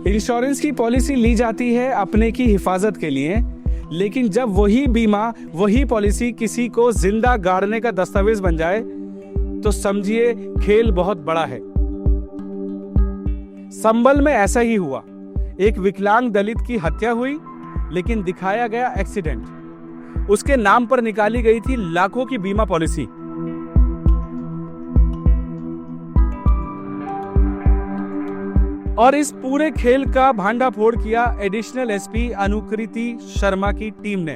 Insurance की policy ली जाती है अपने की हिफाजत के लिए, लेकिन जब वही बीमा, वही पॉलिसी किसी को जिंदा गाड़ने का दस्तावेज बन जाए तो समझिए खेल बहुत बड़ा है। संभल में ऐसा ही हुआ। एक विकलांग दलित की हत्या हुई, लेकिन दिखाया गया एक्सीडेंट। उसके नाम पर निकाली गई थी लाखों की बीमा पॉलिसी। और इस पूरे खेल का भांडाफोड़ किया एडिशनल एसपी अनुकृति शर्मा की टीम ने।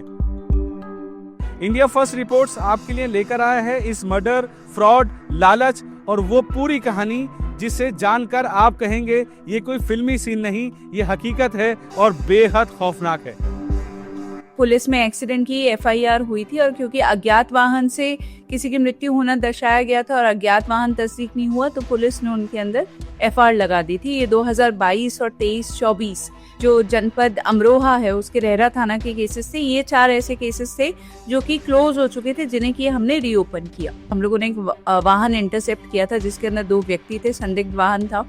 इंडिया फर्स्ट रिपोर्ट्स आपके लिए लेकर आया है इस मर्डर, फ्रॉड, लालच और वो पूरी कहानी जिसे जानकर आप कहेंगे ये कोई फिल्मी सीन नहीं, ये हकीकत है और बेहद खौफनाक है। पुलिस में एक्सीडेंट की एफआईआर हुई थी और क्योंकि अज्ञात वाहन से किसी की मृत्यु होना दर्शाया गया था और अज्ञात वाहन तस्दीक नहीं हुआ, तो पुलिस ने उनके अंदर एफआईआर लगा दी थी। ये 2022 और 23-24 जो जनपद अमरोहा है उसके रहरा थाना के केसेस थे। ये 4 ऐसे केसेस थे जो कि क्लोज हो चुके थे, जिन्हें कि हमने रीओपन किया। हम लोगों ने एक वाहन इंटरसेप्ट किया था जिसके अंदर 2 व्यक्ति थे, संदिग्ध वाहन था,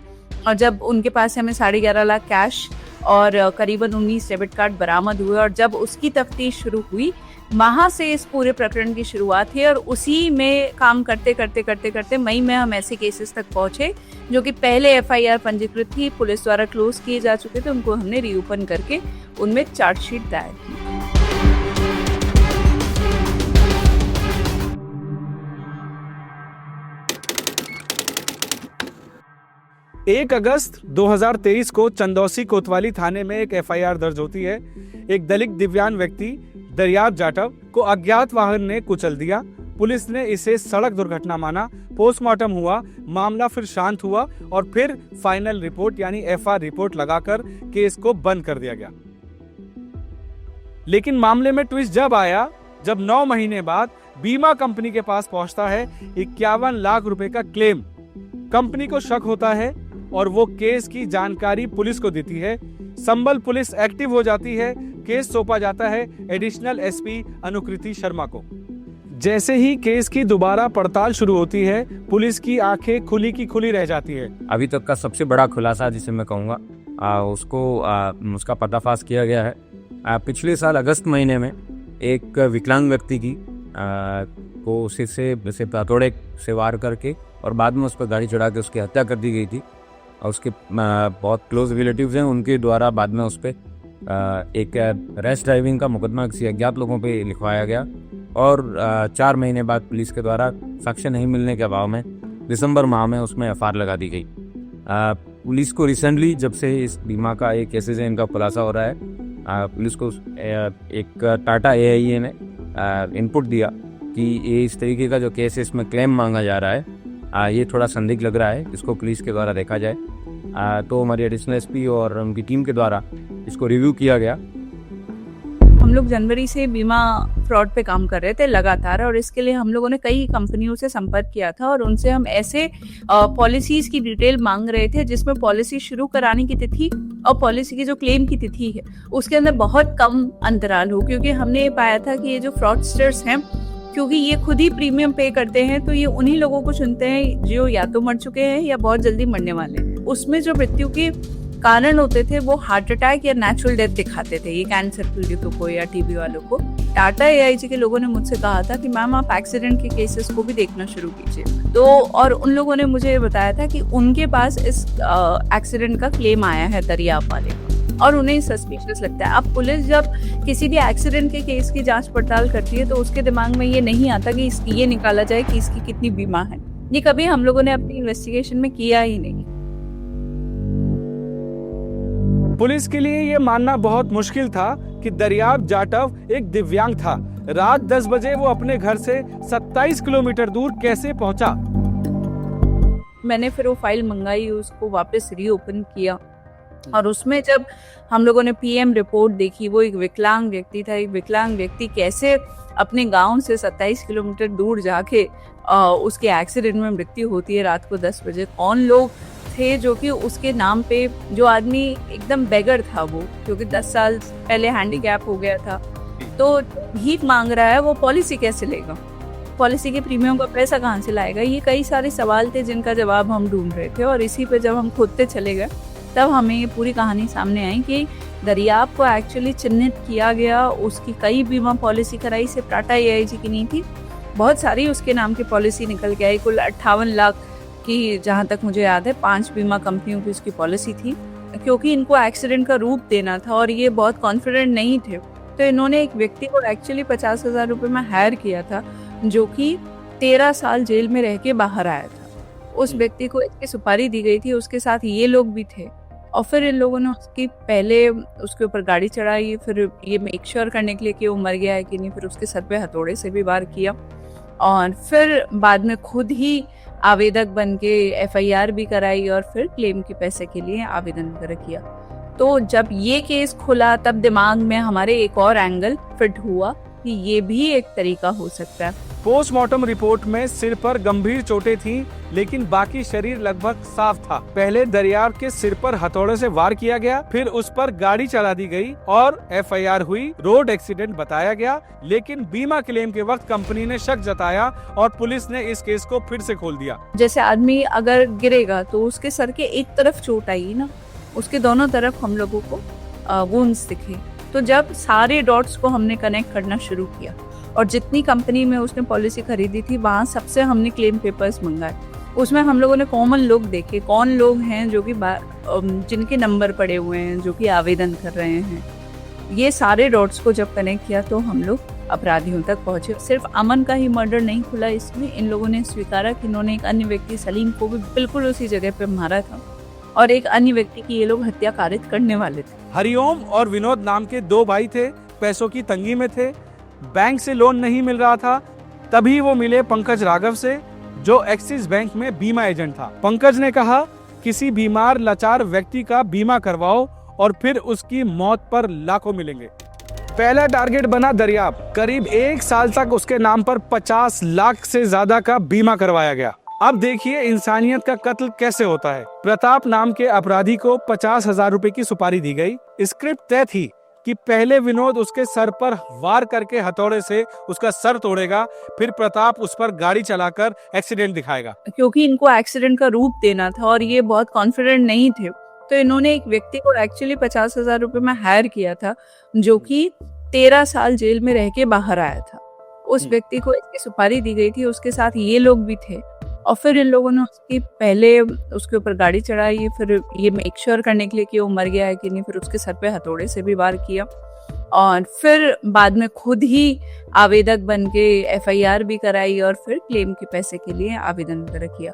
और जब उनके पास से हमें 11.5 लाख कैश और करीबन 19 डेबिट कार्ड बरामद हुए और जब उसकी तफ्तीश शुरू हुई, वहां से इस पूरे प्रकरण की शुरुआत हुई और उसी में काम करते करते मई में हम ऐसे केसेस तक पहुंचे जो कि पहले एफआईआर पंजीकृत थी, पुलिस द्वारा क्लोज किए जा चुके थे, उनको हमने रीओपन करके उनमें चार्जशीट दायर की। 1 अगस्त 2023 को चंदौसी कोतवाली थाने में एक एफआईआर दर्ज होती है। एक दलित दिव्यांग व्यक्ति दरियाब जाटव को अज्ञात वाहन ने कुचल दिया। पुलिस ने इसे सड़क दुर्घटना माना, पोस्टमार्टम हुआ, मामला फिर शांत हुआ और फिर फाइनल रिपोर्ट यानी एफआईआर रिपोर्ट लगाकर केस को बंद कर दिया गया। लेकिन मामले में ट्विस्ट जब आया जब 9 महीने बाद बीमा कंपनी के पास पहुंचता है 51 लाख रुपए का क्लेम। कंपनी को शक होता है और वो केस की जानकारी पुलिस को देती है। संभल पुलिस एक्टिव हो जाती है, केस सौंपा जाता है एडिशनल एसपी अनुकृति शर्मा को। जैसे ही केस की दोबारा पड़ताल शुरू होती है, पुलिस की आंखें खुली की खुली रह जाती है। अभी तक का सबसे बड़ा खुलासा जिसे मैं कहूँगा उसका पर्दाफाश किया गया है। पिछले साल अगस्त महीने में एक विकलांग व्यक्ति की को सिर से हथौड़े से वार करके और बाद में उस पर गाड़ी चढ़ा के उसकी हत्या कर दी गई थी। और उसके बहुत क्लोज रिलेटिव्स हैं, उनके द्वारा बाद में उस पर एक रैश ड्राइविंग का मुकदमा किसी अज्ञात लोगों पे लिखवाया गया और 4 महीने बाद पुलिस के द्वारा साक्ष्य नहीं मिलने के अभाव में दिसंबर माह में उसमें एफआईआर लगा दी गई। पुलिस को रिसेंटली जब से इस बीमा का एक केसेज है इनका खुलासा हो रहा है, पुलिस को एक टाटा AIA ने इनपुट दिया कि ये इस तरीके का जो केस है इसमें क्लेम मांगा जा रहा है, ये थोड़ा संदिग्ध लग रहा है, इसको पुलिस के द्वारा देखा जाए। तो हमारी एडिशनल एसपी और उनकी टीम के द्वारा इसको रिव्यू किया गया। हम लोग जनवरी से बीमा फ्रॉड पे काम कर रहे थे लगातार और इसके लिए हम लोगों ने कई कंपनियों से संपर्क किया था और उनसे हम ऐसे पॉलिसीज की डिटेल मांग रहे थे जिसमें पॉलिसी शुरू कराने की तिथि और पॉलिसी की जो क्लेम की तिथि है उसके अंदर बहुत कम अंतराल हो, क्योंकि हमने ये पाया था कि ये जो फ्रॉडस्टर्स हैं, क्योंकि ये खुद ही प्रीमियम पे करते हैं, तो ये उन्हीं लोगों को चुनते हैं जो या तो मर चुके हैं या बहुत जल्दी मरने वाले हैं। उसमें जो मृत्यु के कारण होते थे वो हार्ट अटैक या नेचुरल डेथ दिखाते थे, ये कैंसर पीड़ितों को या टीबी वालों को। टाटा AIG के लोगों ने मुझसे कहा था कि मैम आप एक्सीडेंट के केसेस को भी देखना शुरू कीजिए, तो और उन लोगों ने मुझे बताया था कि उनके पास इस एक्सीडेंट का क्लेम आया है दरियाब वाले और उन्हें सस्पिशियस लगता है। अब पुलिस जब किसी भी एक्सीडेंट के केस की जांच पड़ताल करती है तो उसके दिमाग में ये नहीं आता कि ये निकाला जाए कि इसकी कितनी बीमा है। ये कभी हम लोगों ने अपनी इन्वेस्टिगेशन में किया ही नहीं। पुलिस के लिए ये मानना बहुत मुश्किल था कि दरियाब जाटव एक दिव्यांग था। रात 10 बजे वो अपने घर से 27 किलोमीटर दूर कैसे पहुंचा। मैंने फिर वो फाइल मंगाई, उसको वापस रीओपन किया और उसमें जब हम लोगों ने PM रिपोर्ट देखी, वो एक विकलांग व्यक्ति था। एक विकलांग व्यक्ति कैसे अपने गांव से 27 किलोमीटर दूर जाके उसके एक्सीडेंट में मृत्यु होती है रात को 10 बजे। कौन लोग थे जो कि उसके नाम पे, जो आदमी एकदम बेगर था वो, क्योंकि 10 साल पहले हैंडीकैप हो गया था, तो भीख मांग रहा है, वो पॉलिसी कैसे लेगा, पॉलिसी के प्रीमियम का पैसा कहाँ से लाएगा। ये कई सारे सवाल थे जिनका जवाब हम ढूंढ रहे थे और इसी पे जब हम खोदते चले गए तब हमें ये पूरी कहानी सामने आई कि दरियाब को एक्चुअली चिन्हित किया गया, उसकी कई बीमा पॉलिसी कराई, सिर्फ टाटा AIG की नहीं थी, बहुत सारी उसके नाम की पॉलिसी निकल के आई। कुल 58 लाख की, जहाँ तक मुझे याद है, 5 बीमा कंपनियों की उसकी पॉलिसी थी। क्योंकि इनको एक्सीडेंट का रूप देना था और ये बहुत कॉन्फिडेंट नहीं थे, तो इन्होंने एक व्यक्ति को एक्चुअली 50,000 रुपये में हायर किया था, जो कि 13 साल जेल में रह के बाहर आया था। उस व्यक्ति को इसकी सुपारी दी गई थी, उसके साथ ये लोग भी थे, और फिर इन लोगों ने उसकी पहले उसके ऊपर गाड़ी चढ़ाई, फिर ये मेक श्योर करने के लिए कि वो मर गया है कि नहीं, फिर उसके सर पे हथौड़े से भी वार किया, और फिर बाद में खुद ही आवेदक बन के FIR भी कराई और फिर क्लेम के पैसे के लिए आवेदन वगैरह किया। तो जब ये केस खुला तब दिमाग में हमारे एक और एंगल फिट हुआ कि ये भी एक तरीका हो सकता है। पोस्टमार्टम रिपोर्ट में सिर पर गंभीर चोटें थीं, लेकिन बाकी शरीर लगभग साफ था। पहले दरियाब के सिर पर हथौड़े से वार किया गया, फिर उस पर गाड़ी चला दी गई और FIR हुई। रोड एक्सीडेंट बताया गया, लेकिन बीमा क्लेम के वक्त कंपनी ने शक जताया और पुलिस ने इस केस को फिर से खोल दिया। जैसे आदमी अगर गिरेगा तो उसके सर के एक तरफ चोट आई ना, उसके दोनों तरफ हम लोगों को वुंड्स दिखे। तो जब सारे डॉट्स को हमने कनेक्ट करना शुरू किया और जितनी कंपनी में उसने पॉलिसी खरीदी थी वहाँ सबसे हमने क्लेम पेपर्स मंगाए, उसमें हम लोगों ने कॉमन लोग देखे, कौन लोग हैं जो कि जिनके नंबर पड़े हुए हैं, जो कि आवेदन कर रहे हैं। ये सारे डॉट्स को जब कनेक्ट किया तो हम लोग अपराधियों तक पहुंचे। सिर्फ अमन का ही मर्डर नहीं खुला इसमें, इन लोगों ने स्वीकारा कि इन्होंने एक अन्य व्यक्ति सलीम को भी बिल्कुल उसी जगह पे मारा था और एक अन्य व्यक्ति की ये लोग हत्या कारित करने वाले थे। हरिओम और विनोद नाम के 2 भाई थे, पैसों की तंगी में थे, बैंक से लोन नहीं मिल रहा था। तभी वो मिले पंकज राघव से, जो एक्सिस बैंक में बीमा एजेंट था। पंकज ने कहा, किसी बीमार लाचार व्यक्ति का बीमा करवाओ और फिर उसकी मौत पर लाखों मिलेंगे। पहला टारगेट बना दरियाब। करीब 1 साल तक उसके नाम पर 50 लाख से ज्यादा का बीमा करवाया गया। अब देखिए इंसानियत का कत्ल कैसे होता है। प्रताप नाम के अपराधी को 50,000 रुपए की सुपारी दी गई। स्क्रिप्ट तय थी कि पहले विनोद उसके सर पर वार करके हथौड़े से उसका सर तोड़ेगा, फिर प्रताप उस पर गाड़ी चलाकर एक्सीडेंट दिखाएगा। क्योंकि इनको एक्सीडेंट का रूप देना था और ये बहुत कॉन्फिडेंट नहीं थे, तो इन्होंने एक व्यक्ति को एक्चुअली 50,000 रुपए में हायर किया था, जो कि 13 साल जेल में रह के बाहर आया था। उस व्यक्ति को इसकी सुपारी दी गई थी, उसके साथ ये लोग भी थे, और फिर इन लोगों ने उसकी पहले उसके ऊपर गाड़ी चढ़ाई, फिर ये मेक श्योर करने के लिए कि वो मर गया है कि नहीं, फिर उसके सर पे हथौड़े से भी वार किया, और फिर बाद में खुद ही आवेदक बन के FIR भी कराई और फिर क्लेम के पैसे के लिए आवेदन वगैरह किया।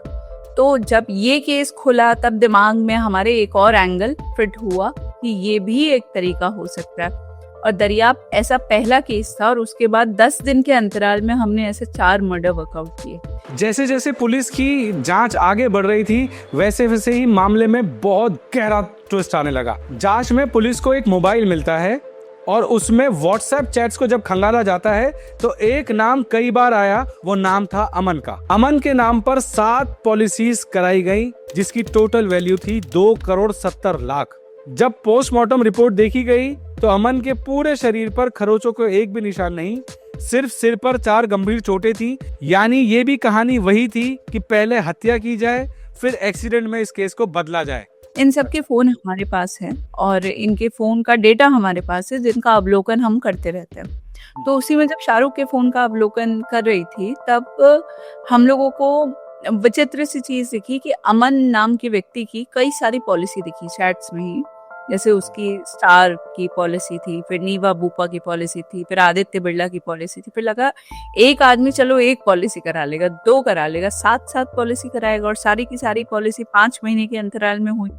तो जब ये केस खुला तब दिमाग में हमारे एक और एंगल फिट हुआ कि ये भी एक तरीका हो सकता है। और दरियाब ऐसा पहला केस था और उसके बाद 10 दिन के अंतराल में हमने ऐसे 4 मर्डर वर्कआउट किए। जैसे जैसे पुलिस की जांच आगे बढ़ रही थी, वैसे वैसे ही मामले में बहुत गहरा ट्विस्ट आने लगा। जांच में पुलिस को एक मोबाइल मिलता है और उसमें व्हाट्सएप चैट्स को जब खंगाला जाता है तो एक नाम कई बार आया, वो नाम था अमन का। अमन के नाम पर 7 पॉलिसीज कराई गई, जिसकी टोटल वैल्यू थी 2,70,00,000। जब पोस्टमार्टम रिपोर्ट देखी गई तो अमन के पूरे शरीर पर खरोचों को एक भी निशान नहीं, सिर्फ सिर पर 4 गंभीर चोटें थी। यानी ये भी कहानी वही थी कि पहले हत्या की जाए, फिर एक्सीडेंट में इस केस को बदला जाए। इन सब के फोन हमारे पास है और इनके फोन का डेटा हमारे पास है, जिनका अवलोकन हम करते रहते हैं। तो उसी में जब शाहरुख के फोन का अवलोकन कर रही थी तब हम लोगों को विचित्र सी चीज दिखी कि अमन नाम के व्यक्ति की कई सारी पॉलिसी दिखी चैट्स में ही। जैसे उसकी स्टार की पॉलिसी थी, फिर नीवा बूपा की पॉलिसी थी, फिर आदित्य बिरला की पॉलिसी थी। फिर लगा एक आदमी चलो एक पॉलिसी करा लेगा, 2 करा लेगा, 7 पॉलिसी कराएगा, और सारी की सारी पॉलिसी 5 महीने के अंतराल में हुई।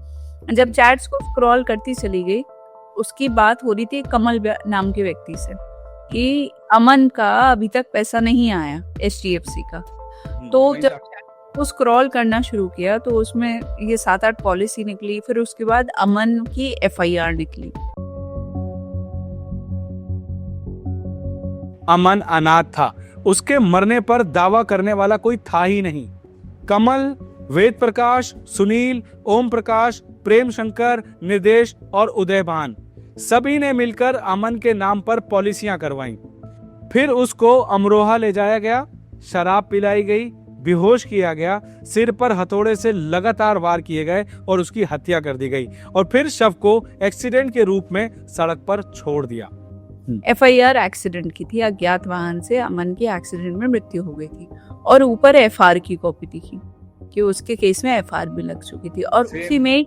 जब चैट्स को स्क्रॉल करती चली गई, उसकी बात हो रही थी कमल नाम के व्यक्ति से कि अमन का अभी तक पैसा नहीं आया HDFC का। तो जब वो स्क्रॉल करना शुरू किया तो उसमें ये 7-8 पॉलिसी निकली, फिर उसके बाद अमन की FIR निकली। अमन अनाथ था, उसके मरने पर दावा करने वाला कोई था ही नहीं। कमल, वेद प्रकाश, सुनील, ओम प्रकाश, प्रेम शंकर, निर्देश और उदयभान सभी ने मिलकर अमन के नाम पर पॉलिसियां करवाईं। फिर उसको अमरोहा ले जाया गया, शराब पिलाई गई, बेहोश किया गया, सिर पर हथौड़े से लगातार वार किए गए और उसकी हत्या कर दी गई और फिर शव को एक्सीडेंट के रूप में सड़क पर छोड़ दिया। FIR एक्सीडेंट की थी, अज्ञात वाहन से अमन की एक्सीडेंट में मृत्यु हो गई थी और ऊपर FR की कॉपी दिखी कि उसके केस में FR भी लग चुकी थी और उसी में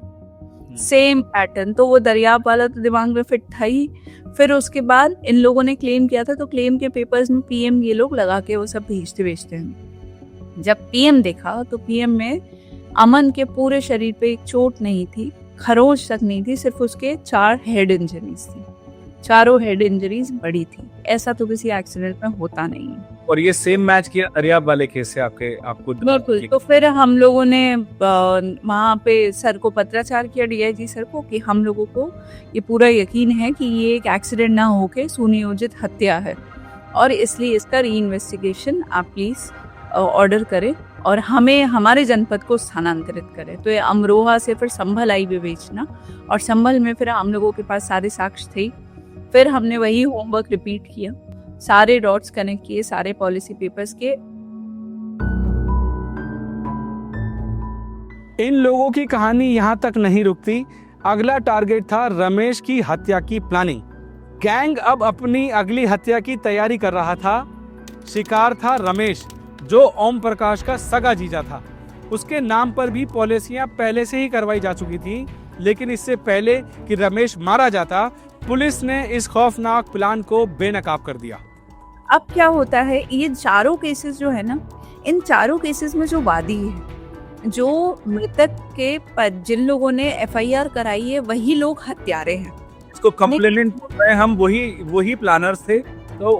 सेम पैटर्न। तो वो दरियाब वाला तो दिमाग में फिट था ही। फिर उसके बाद इन लोगों ने क्लेम किया था, तो क्लेम के पेपर्स में PM ये लोग लगा के वो सब भेजते हैं। जब PM देखा तो PM में अमन के पूरे शरीर पे एक चोट नहीं थी, खरोंच तक नहीं थी, सिर्फ उसके 4 हेड इंजरीज थी। चारों हेड इंजरीज बड़ी थी। ऐसा तो किसी एक्सीडेंट में होता नहीं है। और ये सेम मैच किया दरियाब वाले केस से आपको बिल्कुल। तो फिर हम लोगों ने वहाँ पे सर को पत्राचार किया, DIG सर को, कि हम लोगों को ये पूरा यकीन है कि ये एक एक्सीडेंट ना होके सुनियोजित हत्या है और इसलिए इसका रीइन्वेस्टिगेशन आप प्लीज ऑर्डर करें और हमें हमारे जनपद को स्थानांतरित करें। तो ये अमरोहा से फिर संभल आई विवेचना और संभल में फिर हम लोगों के पास सारे साक्ष्य थे। फिर हमने वही होमवर्क रिपीट किया, सारे डॉट्स कनेक्ट किए, सारे पॉलिसी पेपर्स के। इन लोगों की कहानी यहाँ तक नहीं रुकती। अगला टारगेट था रमेश की हत्या की प्लानिंग। गैंग अब अपनी अगली हत्या की तैयारी कर रहा था। शिकार था रमेश, जो ओम प्रकाश का सगा जीजा था। उसके नाम पर भी पॉलिसियां पहले से ही करवाई जा चुकी थी, लेकिन इससे पहले कि रमेश मारा जाता, पुलिस ने इस खौफनाक प्लान को बेनकाब कर दिया। अब क्या होता है, ये चारों केसेस जो है ना, इन चारों केसेस में जो वादी है, जो मृतक के पर जिन लोगों ने FIR कराई है, वही लोग हत्यारे हैं। इसको कंप्लेनेंट बोल रहे हैं हम, वही प्लानर्स थे, तो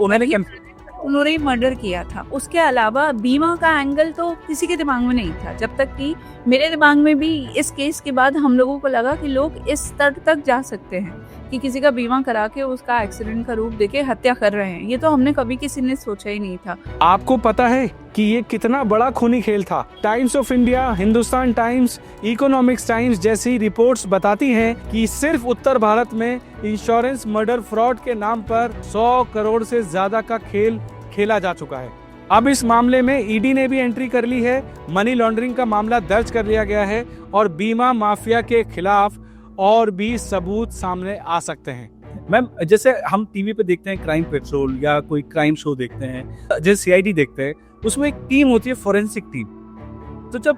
उन्होंने ही मर्डर किया था। उसके अलावा बीमा का एंगल तो किसी के दिमाग में नहीं था, जब तक कि मेरे दिमाग में भी इस केस के बाद हम लोगों को लगा कि लोग इस स्तर तक जा सकते हैं कि किसी का बीमा करा के उसका एक्सीडेंट का रूप देके हत्या कर रहे हैं। ये तो हमने कभी किसी ने सोचा ही नहीं था। आपको पता है कि ये कितना बड़ा खूनी खेल था? Times of India, Hindustan times, economics times जैसी रिपोर्ट्स बताती हैं कि सिर्फ उत्तर भारत में इंश्योरेंस मर्डर फ्रॉड के नाम पर 100 करोड़ से ज्यादा का खेल खेला जा चुका है। अब इस मामले में ED ने भी एंट्री कर ली है, मनी लॉन्ड्रिंग का मामला दर्ज कर लिया गया है और बीमा माफिया के खिलाफ और भी सबूत सामने आ सकते हैं। मैम, जैसे हम टीवी पे देखते हैं क्राइम पेट्रोल या कोई क्राइम शो देखते हैं, जैसे CID देखते हैं, उसमें एक टीम होती है, फोरेंसिक टीम। तो जब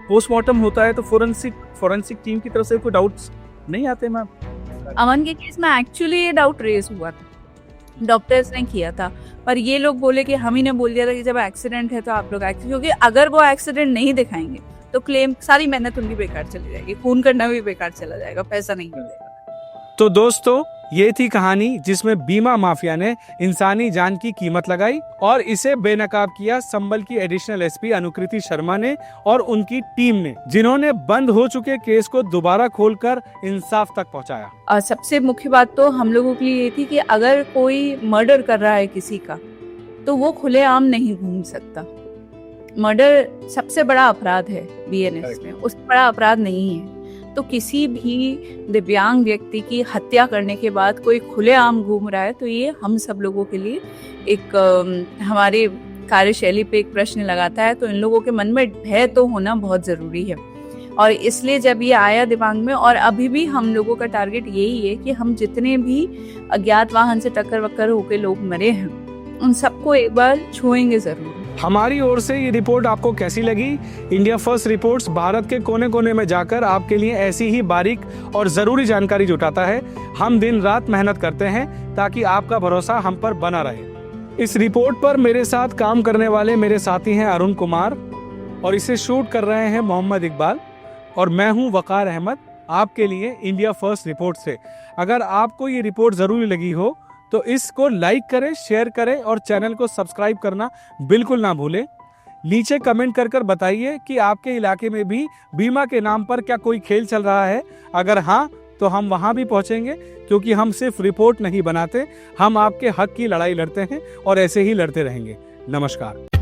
पोस्टमार्टम होता है तो फोरेंसिक टीम की तरफ से कोई डाउट्स नहीं आते मैम? अमन के केस में एक्चुअली ये डाउट रेज हुआ था, डॉक्टर्स ने किया था, पर ये लोग बोले कि हम ही ने बोल दिया था कि जब एक्सीडेंट है तो आप लोग क्योंकि अगर वो एक्सीडेंट नहीं दिखाएंगे तो क्लेम, सारी मेहनत उनकी बेकार चली जाएगी, खून करना भी बेकार चला जाएगा, पैसा नहीं मिलेगा। तो दोस्तों, ये थी कहानी जिसमें बीमा माफिया ने इंसानी जान की कीमत लगाई और इसे बेनकाब किया संभल की एडिशनल SP अनुकृति शर्मा ने और उनकी टीम ने, जिन्होंने बंद हो चुके केस को दोबारा खोलकर इंसाफ तक पहुंचाया। सबसे मुख्य बात तो हम लोगों के लिए ये थी कि अगर कोई मर्डर कर रहा है किसी का, तो वो खुलेआम नहीं घूम सकता। मर्डर सबसे बड़ा अपराध है BNS में, उससे बड़ा अपराध नहीं है। तो किसी भी दिव्यांग व्यक्ति की हत्या करने के बाद कोई खुलेआम घूम रहा है, तो ये हम सब लोगों के लिए एक हमारे कार्यशैली पे एक प्रश्न लगाता है। तो इन लोगों के मन में भय तो होना बहुत ज़रूरी है और इसलिए जब ये आया दिमाग में, और अभी भी हम लोगों का टारगेट यही है कि हम जितने भी अज्ञात वाहन से टक्कर वक्कर होकर लोग मरे हैं, उन सबको एक बार छुएंगे ज़रूर। हमारी ओर से ये रिपोर्ट आपको कैसी लगी? इंडिया फर्स्ट रिपोर्ट्स भारत के कोने कोने में जाकर आपके लिए ऐसी ही बारीक और ज़रूरी जानकारी जुटाता है। हम दिन रात मेहनत करते हैं ताकि आपका भरोसा हम पर बना रहे। इस रिपोर्ट पर मेरे साथ काम करने वाले मेरे साथी हैं अरुण कुमार और इसे शूट कर रहे हैं मोहम्मद इकबाल और मैं हूं वकार अहमद, आपके लिए इंडिया फर्स्ट रिपोर्ट से। अगर आपको ये रिपोर्ट ज़रूरी लगी हो तो इसको लाइक करें, शेयर करें और चैनल को सब्सक्राइब करना बिल्कुल ना भूलें। नीचे कमेंट कर बताइए कि आपके इलाके में भी बीमा के नाम पर क्या कोई खेल चल रहा है। अगर हाँ, तो हम वहाँ भी पहुँचेंगे, क्योंकि हम सिर्फ रिपोर्ट नहीं बनाते, हम आपके हक की लड़ाई लड़ते हैं और ऐसे ही लड़ते रहेंगे। नमस्कार।